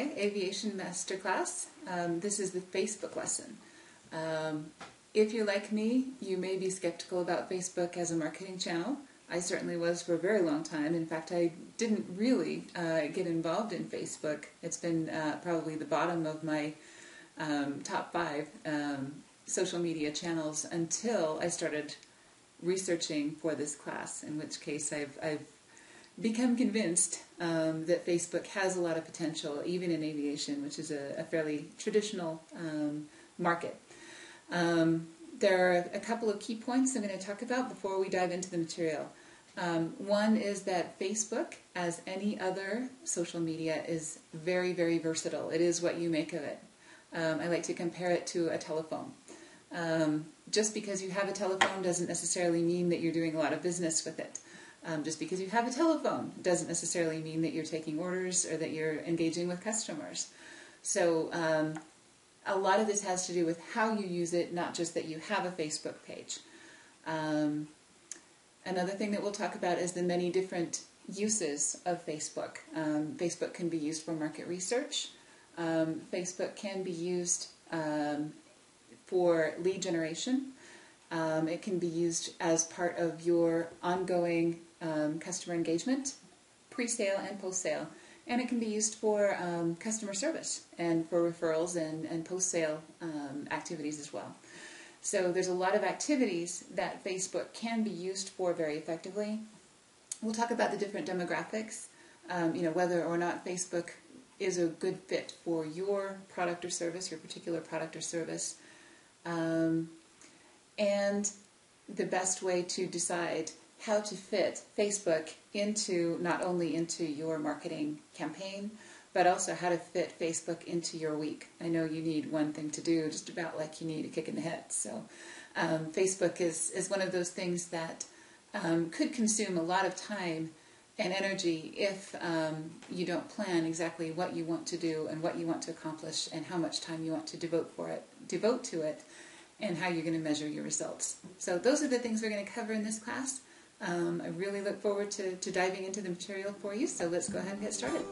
Hi, Aviation Masterclass. This is the Facebook lesson. If you're like me, you may be skeptical about Facebook as a marketing channel. I certainly was for a very long time. In fact, I didn't really get involved in Facebook. It's been probably the bottom of my top 5 social media channels until I started researching for this class, in which case I've become convinced that Facebook has a lot of potential, even in aviation, which is a fairly traditional market. There are a couple of key points I'm going to talk about before we dive into the material. One is that Facebook, as any other social media, is very, very versatile. It is what you make of it. I like to compare it to a telephone. Just because you have a telephone doesn't necessarily mean that you're doing a lot of business with it. Just because you have a telephone doesn't necessarily mean that you're taking orders or that you're engaging with customers. So a lot of this has to do with how you use it, not just that you have a Facebook page. Another thing that we'll talk about is the many different uses of Facebook. Facebook can be used for market research. Facebook can be used for lead generation. It can be used as part of your ongoing customer engagement, pre-sale and post-sale. And it can be used for customer service and for referrals and post-sale activities as well. So there's a lot of activities that Facebook can be used for very effectively. We'll talk about the different demographics, whether or not Facebook is a good fit for your product or service, your particular product or service. And the best way to decide how to fit Facebook into, not only into your marketing campaign, but also how to fit Facebook into your week. I know you need one thing to do, just about like you need a kick in the head. So Facebook is one of those things that could consume a lot of time and energy if you don't plan exactly what you want to do and what you want to accomplish and how much time you want to devote to it, and how you're going to measure your results. So those are the things we're going to cover in this class. I really look forward to diving into the material for you, so let's go ahead and get started.